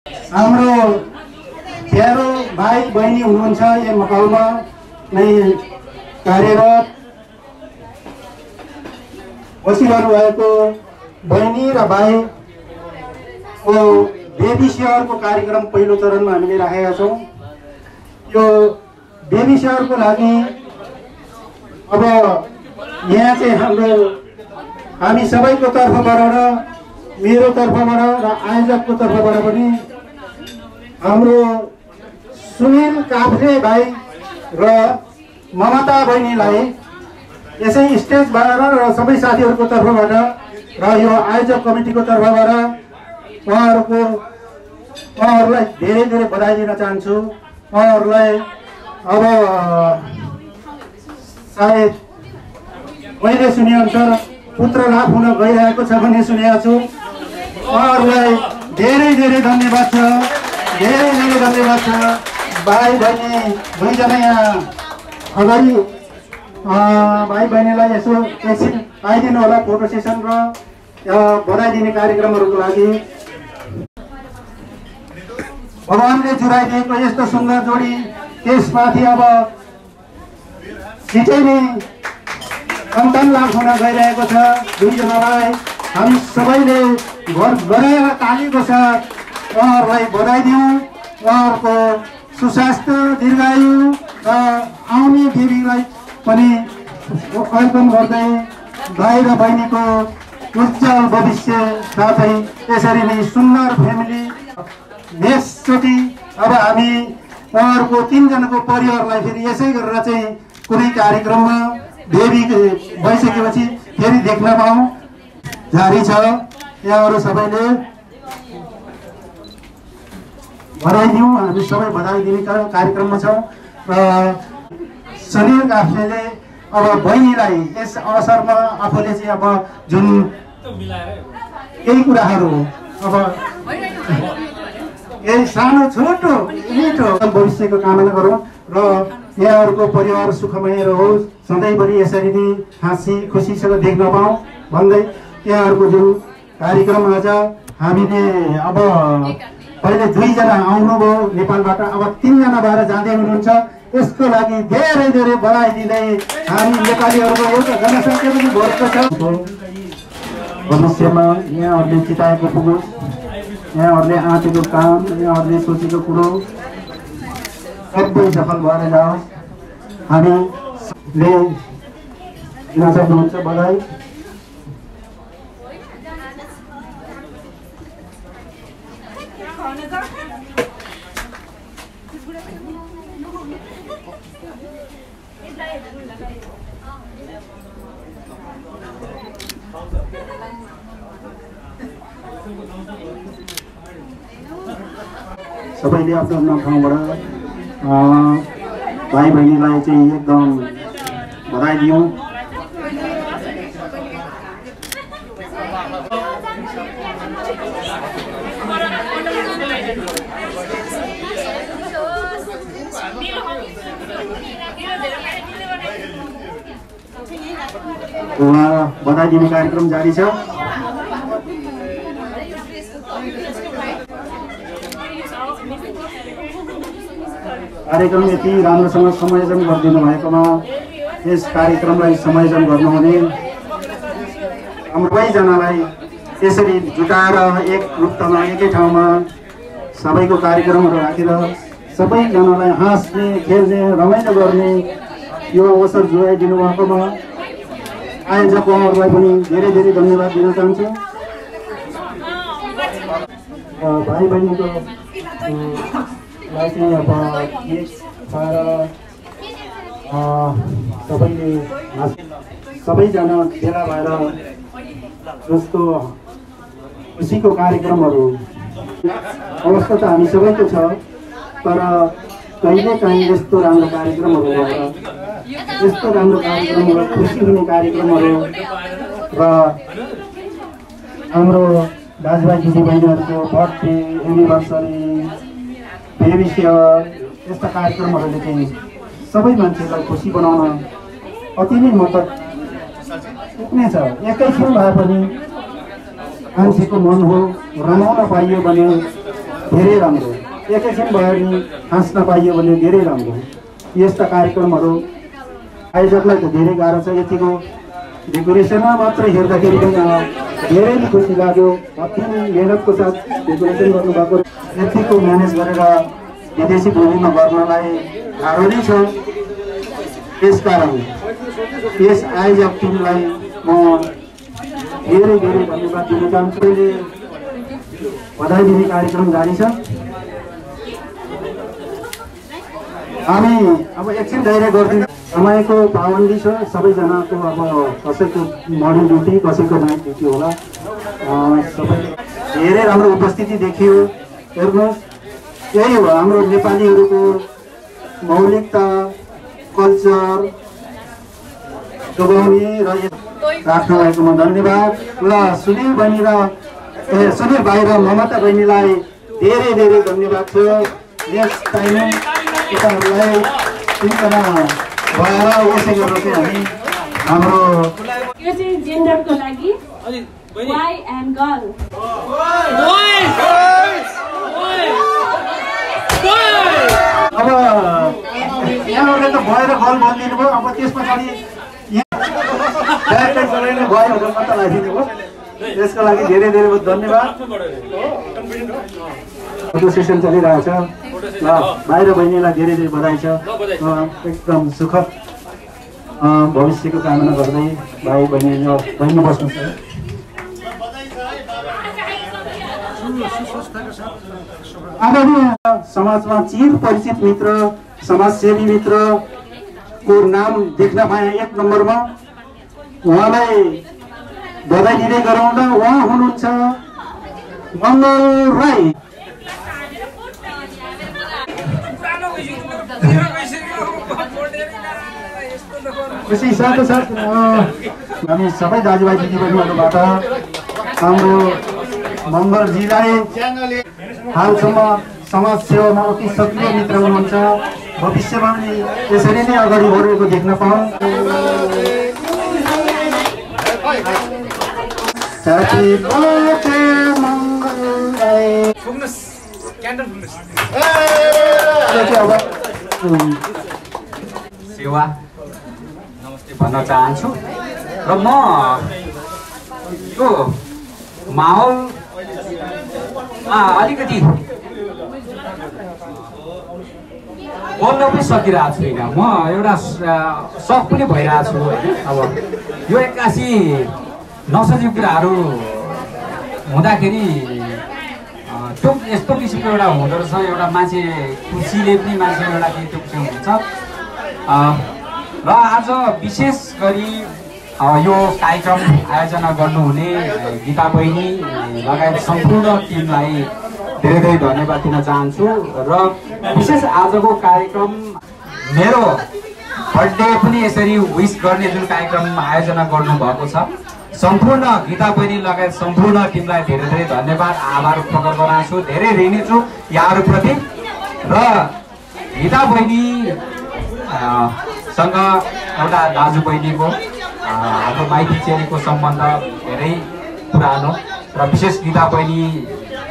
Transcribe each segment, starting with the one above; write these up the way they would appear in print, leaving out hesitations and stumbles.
हाम्रो प्यारो भाइ बहिनी हुनुहुन्छ यहाँ मकाउमा नै कार्यरत बसिरहनु भएको बहिनी र भाइको बेबी सेवरको कार्यक्रम पहिलो चरणमा हामीले राखेका छौँ। यो बेबी सेवरको लागि अब यहाँ चाहिँ हामी सबैको तर्फबाट र मेरो तर्फबाट र आयोजकको तर्फबाट पनि हाम्रो सुनिल काफ्ले भाइ र ममता बहिनीलाई यसै स्टेजबाट र सबै साथीहरूको तर्फबाट र यो आयोजक कमिटीको तर्फबाट उहाँहरूलाई धेरै धेरै बधाई दिन चाहन्छु। उहाँहरूलाई अब सायद मैले सुनेअनुसार पुत्र लाभ हुन गइरहेको छ भन्ने सुनेको छु। उहाँहरूलाई धेरै धेरै धन्यवाद छ, धेरै धेरै धन्यवाद छ। भाइ बहिनी दुईजना यहाँ अगाडि भाइ बहिनीलाई यसो एकछिन आइदिनु होला फोटो सेसन र बधाई दिने कार्यक्रमहरूको लागि। भगवानले जुराइदिएको यस्तो सुन्दर जोडी त्यसमाथि अब छिटै नै सन्तान लाभ हुन गइरहेको छ। दुईजनालाई हामी सबैले गराएर तालीको साथ उहाँहरूलाई बधाई दिउँ। उहाँहरूको सुस्वास्थ्य दीर्घायु र आउने बेबीलाई पनि वेलकम गर्दै भाइ र बहिनीको उज्जवल भविष्य साथै यसरी नै सुन्दर फ्यामिली नेक्स्टचोटि अब हामी उहाँहरूको तीनजनाको परिवारलाई फेरि यसै गरेर चाहिँ कुनै कार्यक्रममा बेबी भइसकेपछि फेरि देख्न पाऊँ जारी छ। यहाँहरू सबैले बधाई दिउँ, हामी सबै बधाई दिने कार्यक्रममा छौँ। र सुनिल काफ्लेले अब बहिनीलाई यस अवसरमा आफूले चाहिँ अब जुन केही कुराहरू अब यही सानो छोटो मिठो भविष्यको कामना गरौँ र यहाँहरूको परिवार सुखमय रहोस्, सधैँभरि यसरी नै हाँसी खुसीसँग देख्न पाऊँ भन्दै यहाँहरूको जुन कार्यक्रम आज हामीले अब पहिले दुईजना आउनुभयो नेपालबाट, अब तीनजना भएर जाँदै हुनुहुन्छ। यसको लागि धेरै धेरै बधाई दिँदै हामी नेपालीहरूको एउटा जनसङ्ख्या पनि भर्को छ। भविष्यमा यहाँहरूले चिताएको पुगोस्, यहाँहरूले आँटेको काम, यहाँहरूले सोचेको कुरो सबै सफल भएर जाओस्। हामीले दिन सक्नुहुन्छ बधाई। सबैले आफ्नो आफ्नो ठाउँबाट भाइ बहिनीलाई चाहिँ एकदम बधाई दिउँ। बधाई दिने कार्यक्रम जारी छ। कार्यक्रम यति राम्रोसँग संयोजन गरिदिनु भएकोमा यस कार्यक्रमलाई संयोजन गर्नुहुने हाम्रो सबैजनालाई यसरी जुटाएर एक रूपमा एकै ठाउँमा सबैको कार्यक्रमहरू राखेर सबैजनालाई हाँस्ने खेल्ने रमाइलो गर्ने यो अवसर जोगाइदिनु भएकोमा आयोजक उहाँहरूलाई पनि धेरै धेरै धन्यवाद दिन चाहन्छु। भाइ बहिनीको चाहिँ अब केक खाएर सबैले सबैजना भेला भएर जस्तो खुसीको कार्यक्रमहरू अवस्था त हामी सबैको छ, तर कहिलेकाहीँ यस्तो राम्रो कार्यक्रमहरू भएर यस्तो राम्रो कार्यक्रमहरू खुसी हुने कार्यक्रमहरू र हाम्रो दाजुभाइ दिदीबहिनीहरूको बर्थडे एनिभर्सरी बेबी सेवर यस्ता कार्यक्रमहरूले चाहिँ सबै मान्छेलाई खुसी बनाउन अति नै मद्दत पुग्नेछ। एकैछिन भए पनि मान्छेको मन हो रमाउन पाइयो भने धेरै राम्रो एकैछिन भयो नि हाँस्न पाइयो भने धेरै राम्रो यस्ता कार्यक्रमहरू आयोजकलाई त धेरै गाह्रो छ यतिको डेकोरेसनमा मात्र हेर्दाखेरि पनि धेरै खुसी लाग्यो अति मेहनतको साथ डेकोरेसन गर्नुभएको यतिको म्यानेज गरेर विदेशी भूमिमा गर्नलाई गाह्रो नै छ त्यसकारण यस आयोजक टिमलाई म धेरै धेरै धन्यवाद दिन चाहन्छु बधाई दिने कार्यक्रम जारी छ हामी अब एकछिन धैर्य गरिदिनु समयको पाबन्दी छ सबैजनाको अब कसैको मर्निङ ड्युटी कसैको नाइट ड्युटी होला सबै धेरै राम्रो उपस्थिति देखियो हेर्नुहोस् यही हो हाम्रो नेपालीहरूको मौलिकता कल्चर जोगाउने र राख्नु भएकोमा धन्यवाद ल सुनिल बहिनी र सुनिल भाइ र ममता बहिनीलाई धेरै धेरै धन्यवाद छ यस टाइम तपाईँहरूलाई सिर्जना भएर यसै गरेर चाहिँ हामी हाम्रो यो चाहिँ जेन्डरको लागि बोय एन्ड गर्ल अब यहाँहरूले त बोय र गर्ल भनिदिनु भयो अब त्यस पछाडि बोयहरू मात्र लगाइदिनु भयो त्यसको लागि धेरै धेरै धन्यवाद फोटो सेसन चलिरहेछ ल भाइ र बहिनीलाई धेरै धेरै बधाई छ एकदम सुखद भविष्यको कामना गर्दै भाइ बहिनी बस्नुहुन्छ आगामी समाजमा चिर परिचित मित्र समाजसेवी मित्रको नाम देख्न पाएँ एक नम्बरमा उहाँलाई बधाई दिँदै गराउँदा उहाँ हुनुहुन्छ मङ्गल राई खुसी साथसाथ हामी सबै दाजुभाइ दिदीबहिनीहरूबाट हाम्रो मङ्गलजीलाई हालसम्म समाज सेवामा अति सक्रिय मित्र हुनुहुन्छ भविष्यमा पनि यसरी नै अगाडि बढेको देख्न पाऊँ सेवा भन्न चाहन्छु र म यो माहौलमा अलिकति बोल्न पनि सकिरहेको छुइनँ म एउटा सक पनि भइरहेको छु होइन अब यो एक्कासी नसजिलो कुराहरू हुँदाखेरि त्यो यस्तो किसिमको एउटा हुँदो रहेछ एउटा मान्छे खुसीले पनि मान्छे एउटा केही त्यो किसिमको हुन्छ र आज विशेष गरी यो कार्यक्रम आयोजना गर्नुहुने गीता बहिनी लगायत सम्पूर्ण टिमलाई धेरै धेरै धन्यवाद दिन चाहन्छु र विशेष आजको कार्यक्रम मेरो बर्थडे पनि यसरी विश गर्ने जुन कार्यक्रम आयोजना गर्नुभएको छ सम्पूर्ण गीता बहिनी लगायत सम्पूर्ण टिमलाई धेरै धेरै धन्यवाद आभार प्रकट गराउँछु धेरै ऋणी छु यहाँहरूप्रति र गीता बहिनी सँग एउटा दाजु बहिनीको हाम्रो माइती चेलीको सम्बन्ध धेरै पुरानो र विशेष गीता बहिनी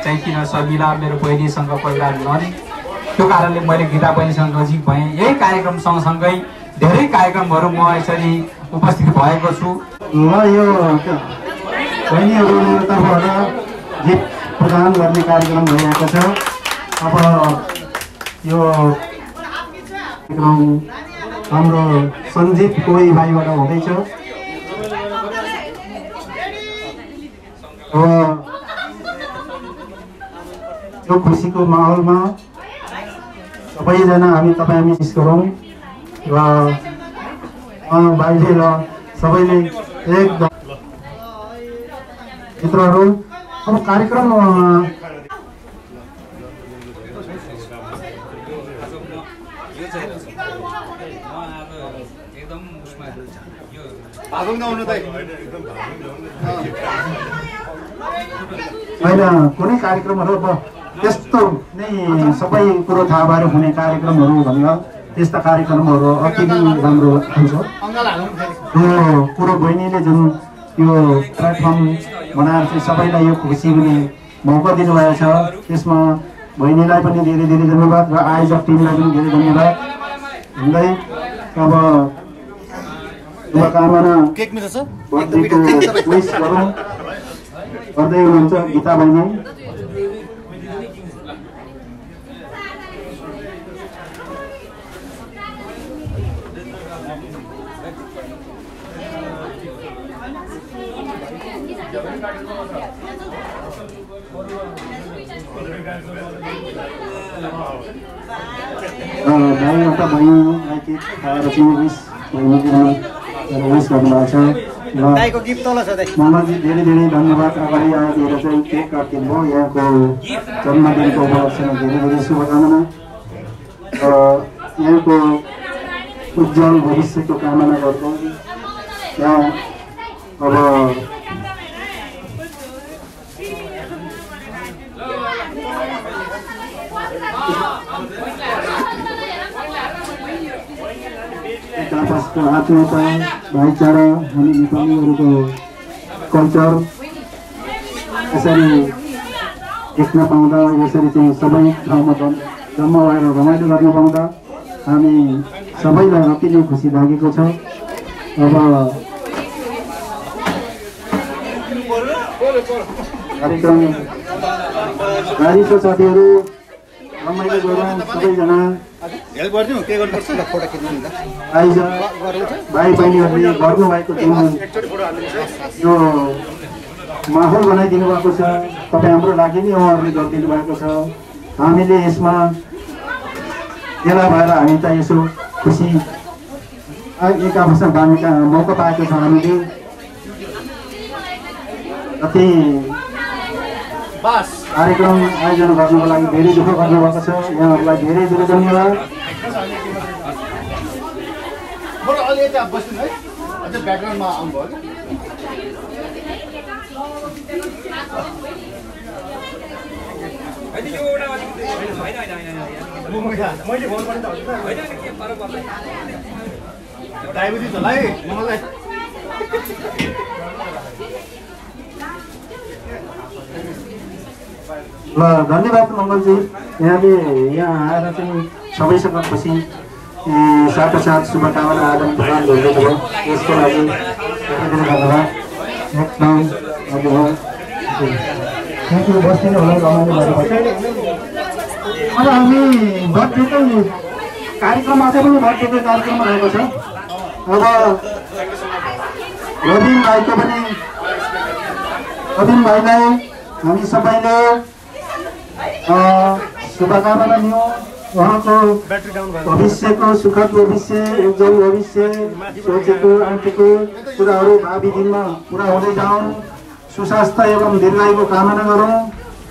चाहिँ किन सबिला मेरो बहिनीसँग पहिला नन् त्यो कारणले मैले गीता बहिनीसँग नजिक भएँ यही कार्यक्रम सँगसँगै धेरै कार्यक्रमहरू म यसरी उपस्थित भएको छु ल यो बहिनीहरूको तर्फबाट गिफ्ट प्रदान गर्ने कार्यक्रम भइरहेको छ अब यो कार्यक्रम हाम्रो सञ्जीत कोही भाइबाट हुँदैछ यो खुसीको माहौलमा सबैजना हामी मिस गरौँ र भाइले र सबैले एकदम मित्रहरू अब कार्यक्रम होइन कुनै कार्यक्रमहरू अब त्यस्तो नै सबै कुरो थाहा भएर हुने कार्यक्रमहरू भनेर त्यस्ता कार्यक्रमहरू अति नै राम्रो हुन्छ यो कुरो बहिनीले जुन यो प्लेटफर्म बनाएर चाहिँ सबैलाई यो खुसी हुने मौका दिनुभएको छ त्यसमा बहिनीलाई पनि धेरै धेरै धन्यवाद र आयोजक टिमलाई पनि धेरै धन्यवाद हुँदै अब शुभकामना विश गरौँ गर्दै हुनुहुन्छ गीता बहिनी। भाइ एउटा बहिनीलाई केक खाएर चाहिँ विश गर्नुभएको छ र मङ्गलजी धेरै धेरै धन्यवाद। अगाडि आएर चाहिँ केक काटिदिनु भयो। यहाँको जन्मदिनको उपलक्ष्यमा धेरै धेरै शुभकामना र यहाँको उज्जवल भविष्यको कामना गर्दै यहाँ अब आपसको आत्मीयता भाइचारा हामी नेपालीहरूको कल्चर यसरी देख्न पाउँदा यसरी चाहिँ सबै ठाउँमा जम्मा भएर रमाइलो गर्न पाउँदा हामी सबैलाई अति नै खुसी लागेको छ। अब कार्यक्रम गाडी छ साथीहरू रमाइलो गरौँ सबैजना आइज भाइ बहिनीहरूले गर्नुभएको जुन यो माहौल बनाइदिनु भएको छ तपाईँ हाम्रो लागि नै उहाँहरूले गरिदिनु भएको छ। हामीले यसमा भेला भएर हामी त यसो खुसी एक आपसमा बाँड्ने मौका पाएको छ। हामीले कति कार्यक्रम आयोजना गर्नको लागि धेरै दुःख गर्नुभएको छ। यहाँहरूलाई धेरै धेरै धन्यवाद। ल धन्यवाद मङ्गलजी, यहाँले यहाँ आएर चाहिँ सबैसँग खुसी साथसाथ शुभकामना आदान प्रदान गरिदिनुभयो। यसको लागि धेरै धन्यवाद। एकदम थ्याङ्क यू। बस्दिनु होला रमाइलो गरेपछि अब हामी बर्थडेकै कार्यक्रम अझै पनि बर्थडेकै कार्यक्रम रहेको छ। अब रबिन भाइलाई हामी सबैले शुभकामना दियौँ। उहाँको भविष्यको सुखद भविष्य, उज्जवल भविष्य, सोचेको आँटेको कुराहरू भावी दिनमा पुरा हुँदै जाउन्। सुस्वास्थ्य एवं दीर्घायुको कामना गरौँ।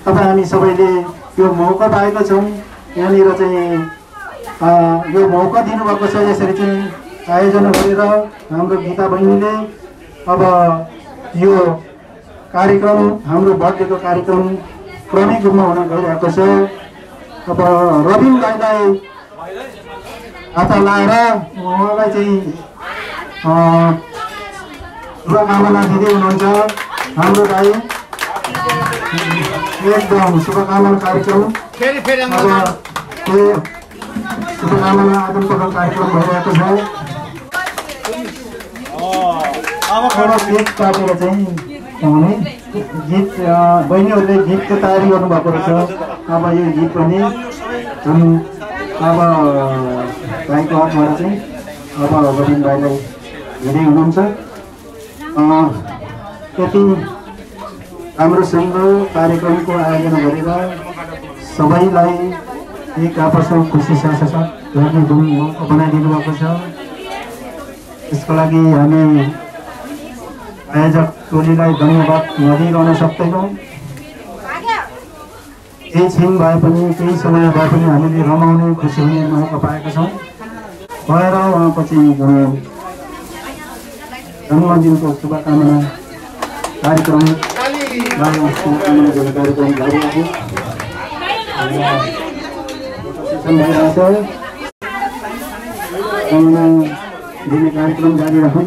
तपाईँ हामी सबैले यो मौका पाएका छौँ। यहाँनिर चाहिँ यो मौका दिनुभएको छ। यसरी चाहिँ आयोजना गरेर हाम्रो गीता बहिनीले अब यो कार्यक्रम हाम्रो बर्थडेको कार्यक्रम क्रमिक रूपमा हुन गइरहेको छ। अब रबिन भाइलाई हात लाएर उहाँलाई चाहिँ शुभकामना दिँदै हुनुहुन्छ। हाम्रो भाइ एकदम शुभकामना कार्यक्रम शुभकामना आदान प्रदान कार्यक्रम भइरहेको छ। अब केक काटेर चाहिँ गीत बहिनीहरूले गीतको तयारी गर्नुभएको रहेछ। अब यो गीत पनि जुन अब भाइको हातबाट चाहिँ अब रबिन भाइलाई हेर्दै हुनुहुन्छ। यति राम्रोसँग कार्यक्रमको आयोजना गरेर सबैलाई एक आपसमा खुसी साथसाथ गर्ने मौका बनाइदिनु भएको छ। यसको लागि हामी आयोजक टोलीलाई धन्यवाद नदिइरहन सक्दैनौँ। केही छिन भए पनि केही समय भए पनि हामीले रमाउने खुसी हुने मौका पाएका छौँ। भएर उहाँको चाहिँ जन्मदिनको शुभकामना कार्यक्रम दिने कार्यक्रम जारी राखौँ।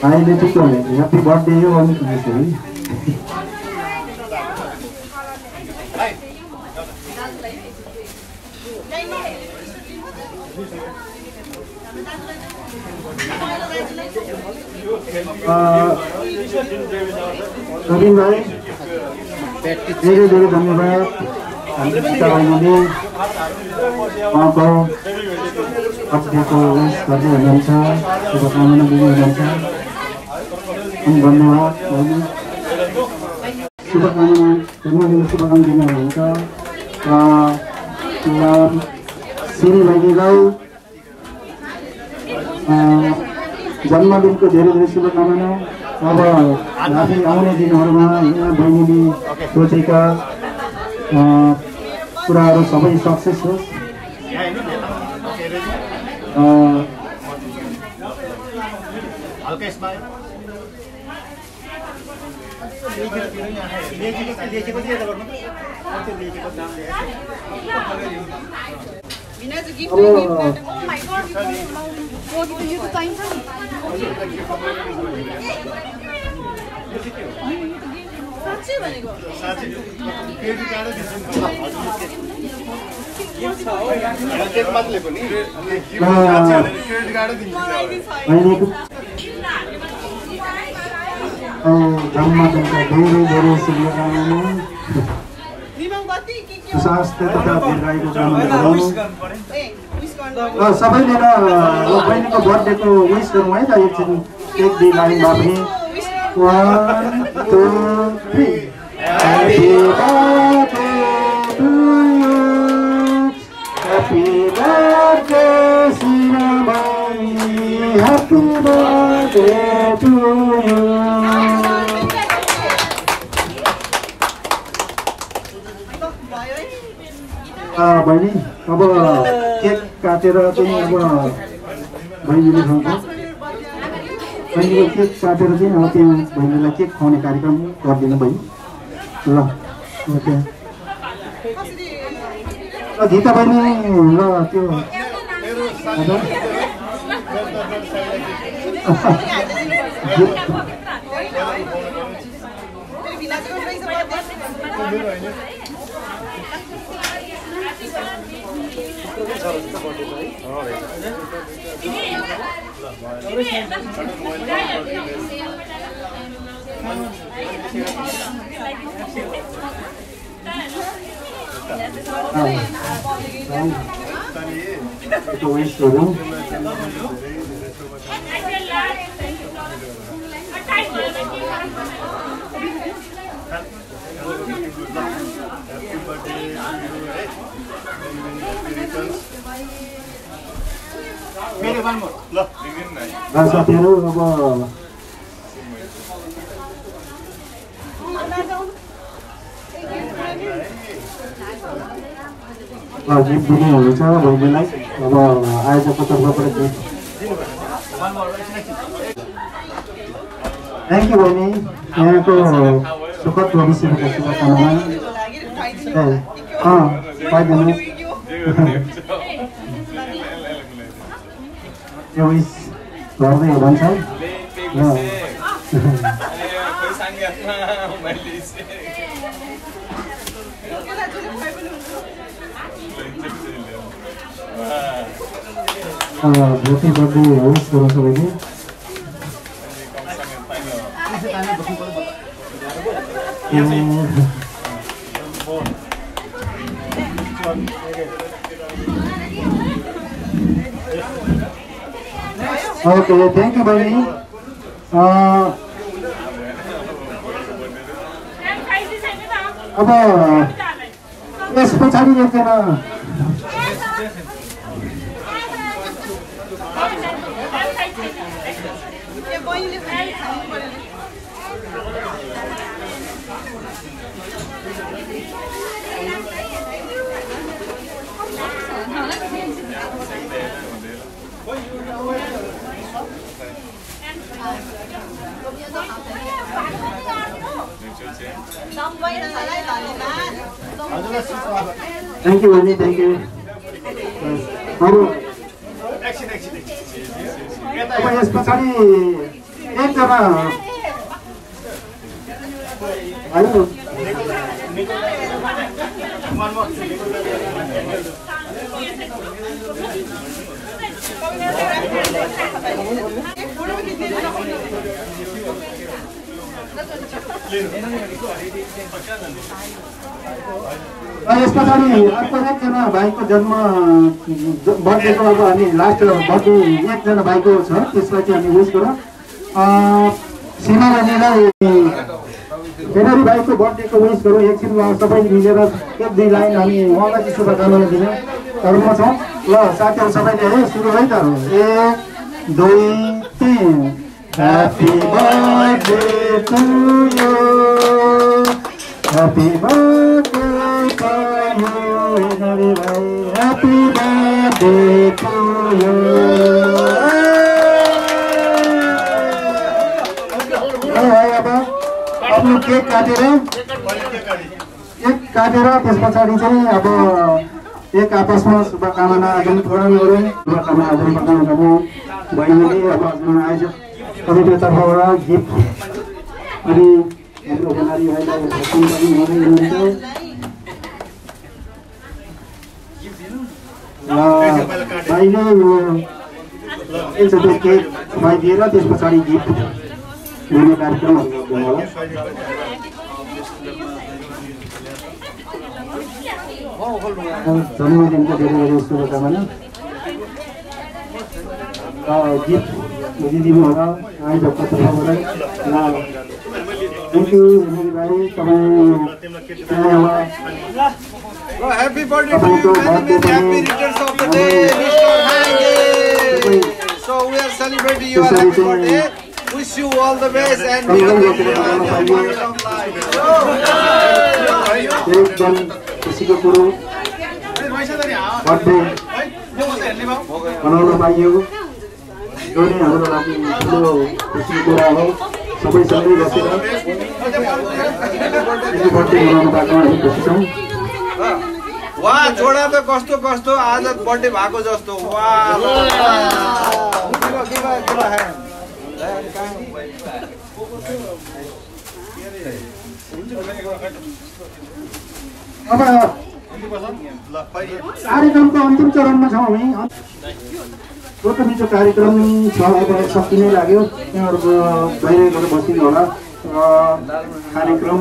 अहिले ठिक हो ह्याप्पी बर्थडे हो अनि त्यसरी नवीन भाइ धेरै धेरै धन्यवाद हाम्रो पिता बहिनीले उहाँको अध्ययको उयस गर्दै हुनुहुन्छ शुभकामना दिँदै हुनुहुन्छ धन्यवाद शुभकामना दिनु हुनुहुन्छ श्री भाइलाई जन्मदिनको धेरै धेरै शुभकामना अब आफै आउने दिनहरूमा यहाँ बहिनीले सोचेका कुराहरू सबै सक्सेस होस् जन्मदिनका धेरै धेरै शुभकामना स्वास्थ्य तथा दीर्घायुको कामना गरौँ सबैले बहिनीको बर्थडेको विस गरौँ है त एकछिन एक दुई लाइनमा पनि 1 2 3 Happy birthday to you Happy birthday Sinamai Happy birthday to you बहिनी अब केक काटेर चाहिँ अब बहिनीले खान्छ बहिनीले केक काटेर चाहिँ अब त्यो बहिनीलाई केक खुवाउने कार्यक्रम गरिदिनु बहिनी ल ओके गीता बहिनी ल त्यो itu wis dulu साथीहरु अब गिफ्ट दिने हुनुहुन्छ बहिनीलाई अब आयोजकको तर्फबाट गिफ्ट थ्याङ्क यू बहिनी यहाँको सुखद भविष्यका शुभकामना पाइदिनु यो विस गर्दै हुनुहुन्छ beauty birthday host guru सबैले okay thank you bhai अब यस पछाडि एकजना Thank you, Annie. Thank you. अब यस पछाडि एकजना यस पछाडि अर्को एकजना भाइको जन्म बर्थडेको अब हामी लास्ट बर्थडे एकजना भाइको छ त्यसलाई चाहिँ हामी विश गरौँ सीमा बहिनीलाई फेरि भाइको बर्थडेको विश गरौँ एकछिन सबै मिलेर एक दुई लाइन हामी उहाँलाई चाहिँ शुभकामना दिने क्रममा छौँ ल साथीहरू सबैले है सुरु है त 1 2 3 Happy birthday to you Happy birthday to you Happy birthday to you अब केक काटेर त्यस पछाडि चाहिँ अब एक आपसमा शुभकामना आदान प्रदान गरौँ शुभकामना आदान प्रदान गर्नु बहिनीले अब आयोजक कमिटीको तर्फबाट गिफ्ट अनि हाम्रो नारी भाइलाई भाषण पनि हुनुहुन्छ भाइले एकचोटि केक खुवाइदिएर त्यस पछाडि गिफ्ट दिने कार्यक्रमहरू गर्नु होला जन्मदिनको धेरै धेरै शुभकामना गिफ्ट दिदिनु होला आयोजकको तर्फबाट थ्याङ्क यू भाइ Happy birthday to you, happy returns of the day, Mr. Hange. So we are celebrating your happy birthday. Wish you all the best and may you live a long life. एकदम खुसीको कुरो birthday मनाउन पाइयो यो नै हाम्रो लागि ठुलो खुसीको कुरा हो सबैसँगै बसेर बर्थडे मनाउनु पाएको हामी खुसी छौँ वाह जोडा त कस्तो कस्तो आज बर्थडे भएको जस्तो वाह अब कार्यक्रमको अन्तिम चरणमा छौँ हामी छोटो मिठो कार्यक्रम छ अब सकिनै लाग्यो त्यहाँहरूको बाहिर बसिनु होला कार्यक्रम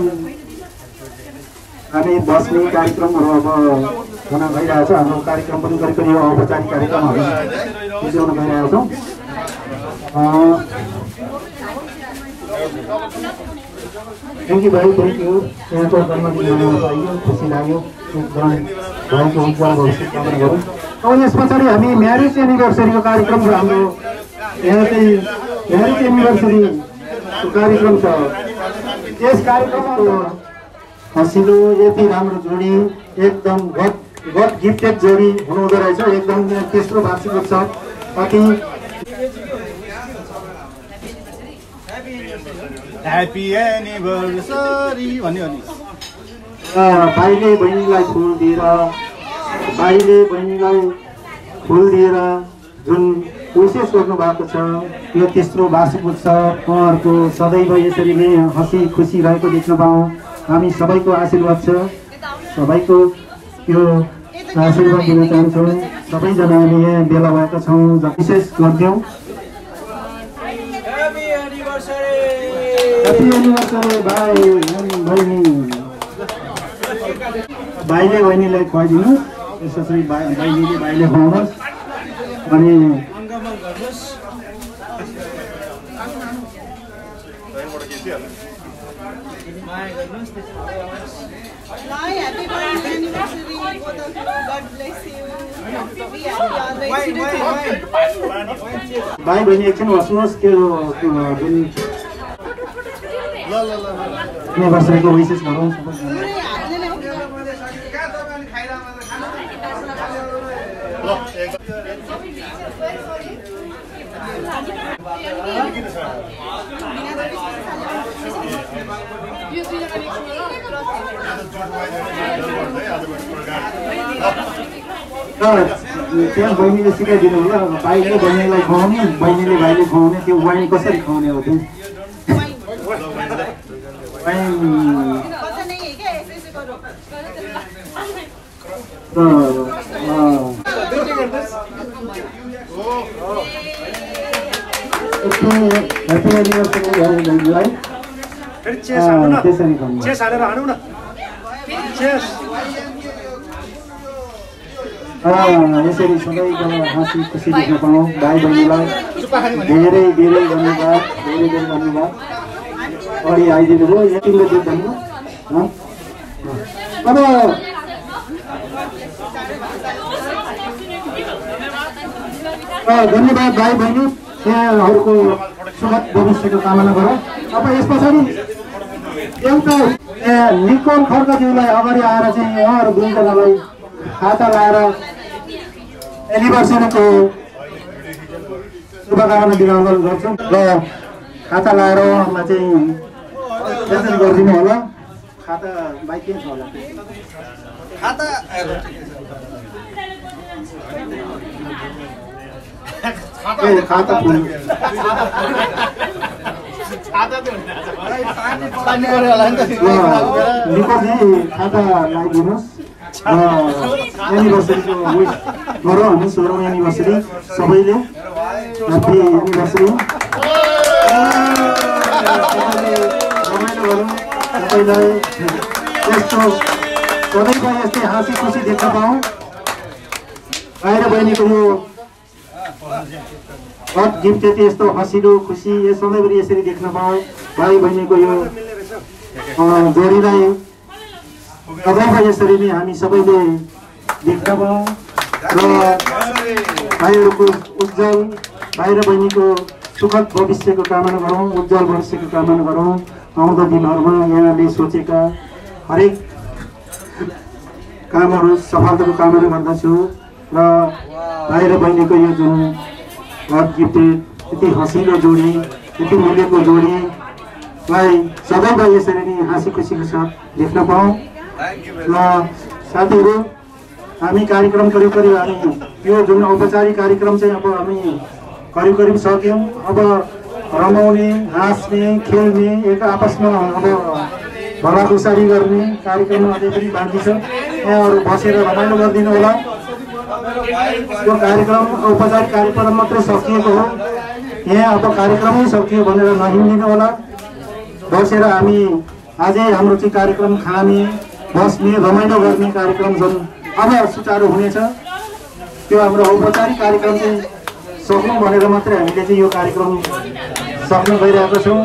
हामी बस्ने कार्यक्रमहरू अब हुन गइरहेछ हाम्रो कार्यक्रम पनि करिब करिब औपचारिक कार्यक्रमहरू बिताउन गइरहेका छौँ थ्याङ्क यू भाइ थ्याङ्क यू यहाँको जन्मदिन मनाउन पाइयो खुसी लाग्यो एकदम भाइको उज्जवल भविष्य कामना गरौँ अब यस पछाडि हामी म्यारेज एनिभर्सरीको कार्यक्रम छ हाम्रो यहाँ चाहिँ म्यारेज एनिभर्सरीको कार्यक्रम छ यस कार्यक्रममा हँसिलो यति राम्रो जोडी एकदम गट गिफ्टेड जोडी हुनुहुँदो रहेछ एकदम तेस्रो वार्षिक उत्सव अति ह्यापी एनिभर्सरी भन्यो नि भाइले बहिनीलाई फुल दिएर जुन विशेष गर्नु भएको छ यो तेस्रो वार्षिक उत्सव उहाँहरूको सदैव यसरी नै हँसी खुसी रहेको देख्न पाऊँ हामी सबैको आशीर्वाद छ सबैको यो आशीर्वाद दिन चाहन्छौँ सबैजना हामी यहाँ भेला भएका छौँ विशेष गरिदिउँ ह्यापी एनिभर्सरी भाइ बहिनी भाइले बहिनीलाई खुवाइदिनु त्यसपछि बहिनीले भाइले खुवाउनुहोस् अनि भाइ बहिनी एकछिन बस्नुहोस् त्यो जुन एनिभर्सरीको विशेष गरौँ त्यहाँ बहिनीले सिकाइदिनु होला भाइले बहिनीलाई खुवाउने बहिनीले भाइले खुवाउने त्यो वाइन कसरी खुवाउने हो त्यो वाइन ह्याप्पी एनिभर्सरी है त्यसरी खुवाउने चेस हालेर हानौ न चेस यसरी सधैँको हाँसी खुसी देख्न पाऊँ भाइ बहिनीलाई धेरै धेरै धन्यवाद धेरै धेरै धन्यवाद अगाडि आइदिनु भयो यतिले दुध भन्नु अब धन्यवाद भाइ बहिनी यहाँहरूको सुखद भविष्यको कामना गरौँ अब यस पछाडि एउटा निकोल खड्काज्यूलाई अगाडि आएर चाहिँ उहाँहरू दुईजनालाई खाता लाएर एनिभर्सरीको शुभकामना दिन गर्छौँ र खाता लाएर उहाँहरूलाई चाहिँ यसरी गरिदिनु होला खाता बाइक के छ होला खाता खाता निकोजी खाता लगाइदिनुहोस् एनिभर्सरीको विश गरौँ हामी 16औं एनिभर्सरी सबैले ह्याप्पी एनिभर्सरी रमाइलो गरौँ सबैलाई यस्तो सधैँको यस्तै हाँसी खुसी देख्न पाऊँ बाहिर बहिनीको यो हट गिफ्ट चाहिँ यस्तो हँसिलो खुसी यो सधैँभरि यसरी देख्न पाऊँ भाइ बहिनीको यो जोडीलाई सधैँको यसरी नै हामी सबैले देख्न पाऊँ र भाइहरूको उज्जवल भाइ र बहिनीको सुखद भविष्यको कामना गरौँ उज्जवल भविष्यको कामना गरौँ आउँदो दिनहरूमा यहाँले सोचेका हरेक कामहरू सफलताको कामना गर्दछु र भाइ र बहिनीको यो जुन हट गिफ्टेड यति हँसिलो जोडी यति मूल्यको जोडीलाई सदैव यसरी नै हाँसी खुसीको साथ देख्न पाऊँ र साथीहरू हामी कार्यक्रम करिब हामी यो जुन औपचारिक कार्यक्रम चाहिँ अब हामी करिब सक्यौँ अब रमाउने हाँस्ने खेल्ने एक आपसमा अब भलाखुसारी गर्ने कार्यक्रम अझै पनि बाँकी छ यहाँहरू बसेर रमाइलो गरिदिनु होला यो कार्यक्रम औपचारिक कार्यक्रम मात्रै सकिएको हो यहाँ अब कार्यक्रमै सकियो भनेर नहिँडिनु होला बसेर हामी अझै हाम्रो चाहिँ कार्यक्रम खाने बस्ने रमाइलो गर्ने कार्यक्रम जुन अब सुचारू हुनेछ त्यो हाम्रो औपचारिक कार्यक्रम चाहिँ सक्नु भनेर मात्रै हामीले चाहिँ यो कार्यक्रम सक्नु गइरहेको छौँ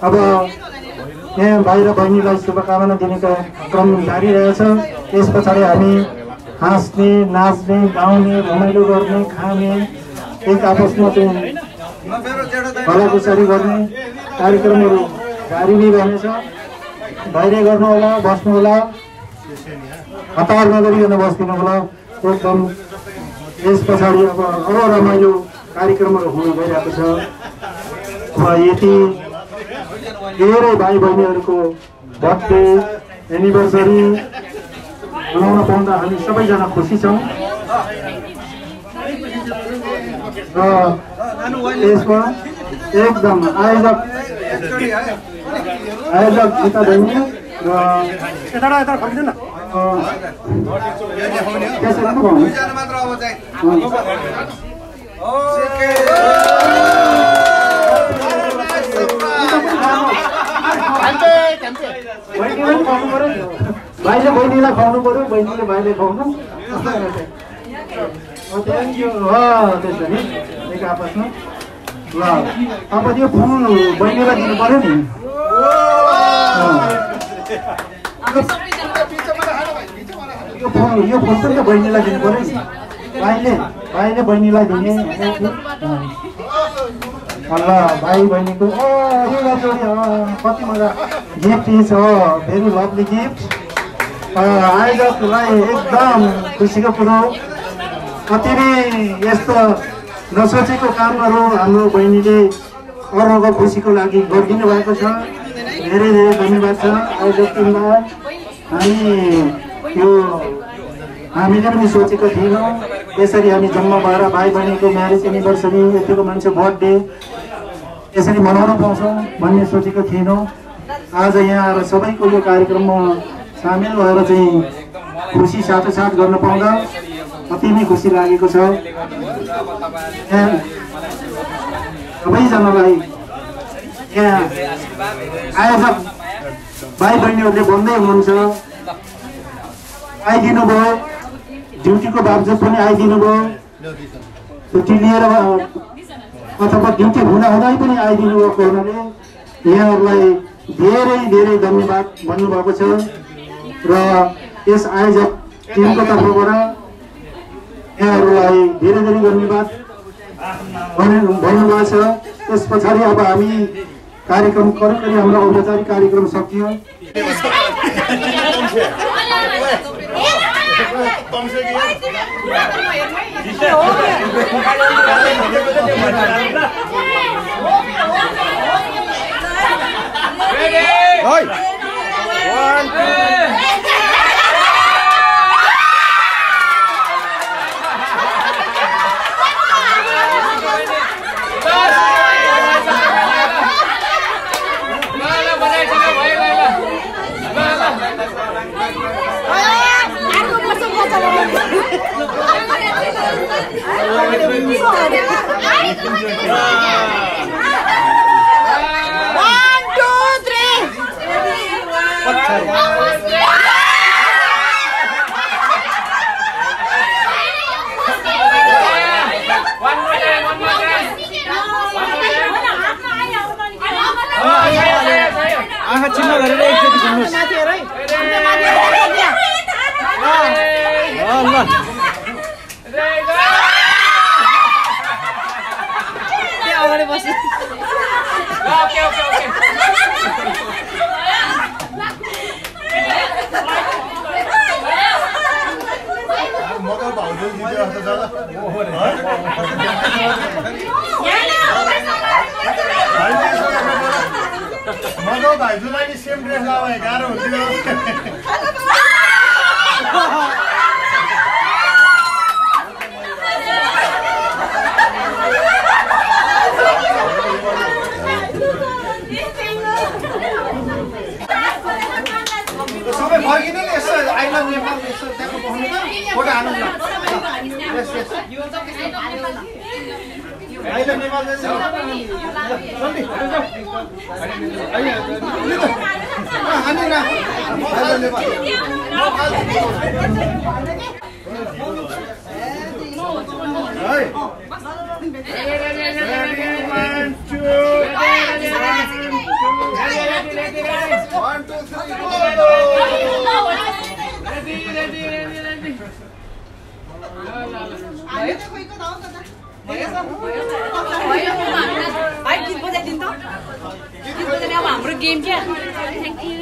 अब यहाँ भाइ र बहिनीलाई शुभकामना दिने क्रम जारी रहेछ त्यस पछाडि हामी हाँस्ने नाच्ने गाउने रमाइलो गर्ने खाने एक आपसमा चाहिँ भलाखुसारी गर्ने कार्यक्रमहरू जारी नै रहनेछ धैर्य गर्नु होला बस्नु होला हतार नगरिकन बस्दिनु होला एकदम यस पछाडि अब रमाइलो कार्यक्रमहरू हुन गइरहेको छ अब यति धेरै भाइ बहिनीहरूको बर्थडे एनिभर्सरी मनाउन पाउँदा हामी सबैजना खुसी छौँ र यसमा एकदम आयोजक गीता बहिनी र यता फर्किनु न भाइले बहिनीलाई खुवाउनु पर्यो बहिनीले भाइले खुवाउनु थ्याङ्क यू त्यसो नि एक आपसमा ल अब यो फुल बहिनीलाई दिनु पर्यो नि यो फुल पनि त बहिनीलाई दिनु पर्यो नि भाइले बहिनीलाई दिने ल भाइ बहिनीको कति मजा गिफ्ट छ भेरी लभली गिफ्ट आयोजकलाई एकदम खुसीको कुरो कति नै यस्तो नसोचेको कामहरू हाम्रो बहिनीले अरूको खुसीको लागि गरिदिनु भएको छ धेरै धेरै धन्यवाद छ आयोजक टिमलाई हामी यो हामीले पनि सोचेको थिएनौँ यसरी हामी जम्मा भएर भाइ बहिनीको म्यारेज एनिभर्सरी यतिको मान्छे बर्थडे यसरी मनाउन पाउँछौँ भन्ने सोचेको थिएनौँ। आज यहाँ आएर सबैको यो कार्यक्रममा सामेल भएर चाहिँ खुसी साथोसाथ गर्न पाउँदा अति नै खुसी लागेको छ। सबैजनालाई यहाँ आयोजक भाइ बहिनीहरूले भन्दै हुनुहुन्छ आइदिनु भयो, ड्युटीको बावजुद पनि आइदिनु भयो, छुट्टी लिएर अथवा ड्युटी हुँदाहुँदै पनि आइदिनु भएको हुनाले यहाँहरूलाई धेरै धेरै धन्यवाद भन्नुभएको छ र यस आयोजक टिमको तर्फबाट यहाँहरूलाई धेरै धेरै धन्यवाद भन्नुभएको छ। त्यस पछाडि अब हामी कार्यक्रम करिब हाम्रो औपचारिक कार्यक्रम सकियो। आँखा चिन्ह गरेर एकचोटि घुम्नुहोस्। अगाडि बस्नु। मधु भाइजूलाई नि सेम ड्रेस लगाए गाह्रो हुन्थ्यो। सबै फर्किनु नि यसो आई लभ नेपाल यसो त्यहाँ बस्नु त फोटो हाल्नु न। यस यस आई लभ नेपाल जल्दी हानी ना आई लभ नेपाल हाय 1 2 3 हाम्रो गेम क्या थ्याङ्क यू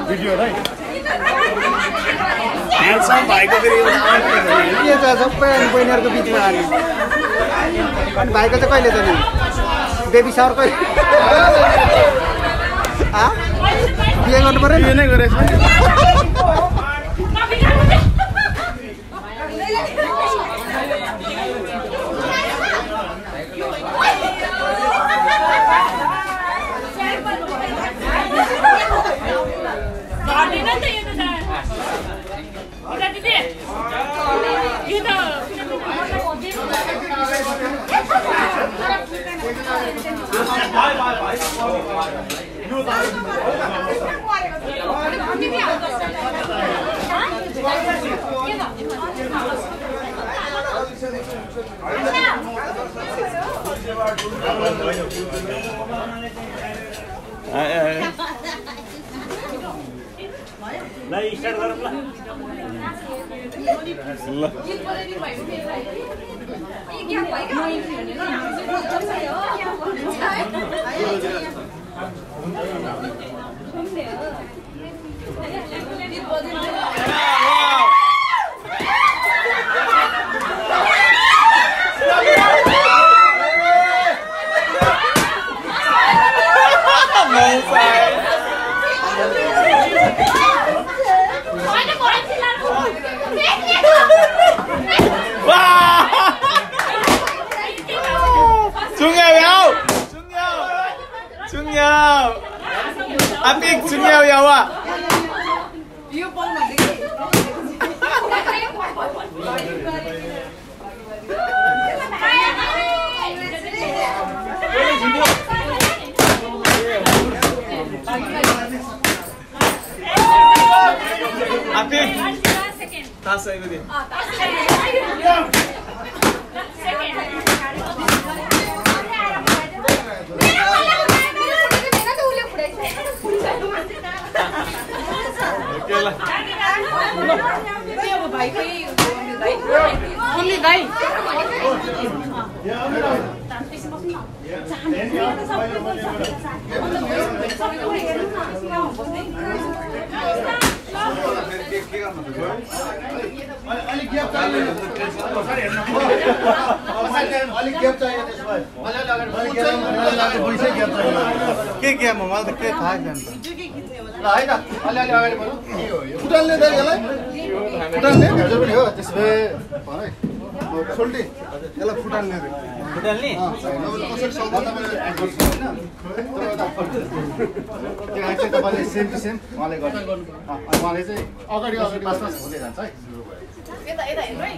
भिडियो है छ सबै अनि बहिनीहरुको बिचमा आनी अनि भाइको चाहिँ कहिले जाने बेबी शावर कहिले आ बिहे गर्नु पर्यो नि नै गरेछ स्टार्ट गरौँ ल Apik sunyaw yawa. Apik. Tas ayo deh. के मलाई त के थाहा छैन त ल है त अलि अगाडि बढ्नु फुटाल्ने दाइ यसलाई फुटाल्ने हजुर पनि हो त्यसले है छोल्दी यसलाई फुटाल्ने रे फुटाल्ने कसरी सल्दा तपाईले एड गर्छ हैन त्यो चाहिँ तपाईले सेम टु सेम उहाँले गर्छ अनि उहाँले चाहिँ अगाडि अगाडि पास पास हुँदै जान्छ है यता यता हेर्नु है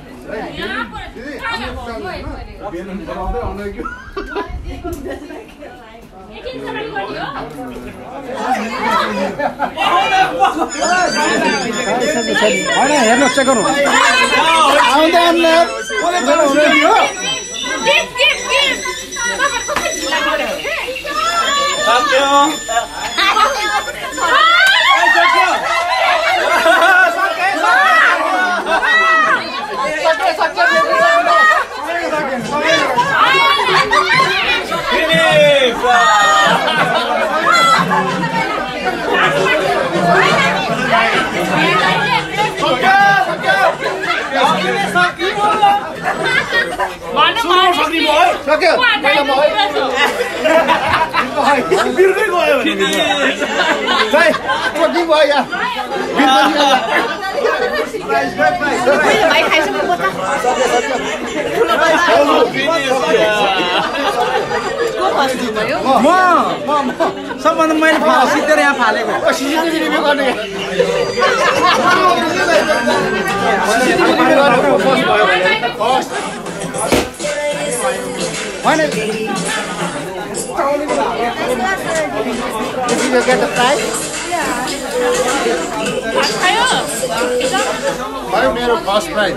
यहाँ पर बिहान बनाउँदै आउने कि हेर्नु चेक गर्नु आउँदैन बिर्कै गयो भने सबभन्दा मैले सिधै यहाँ फालेको Did you get the prize? Yeah. मेरो फर्स्ट प्राइज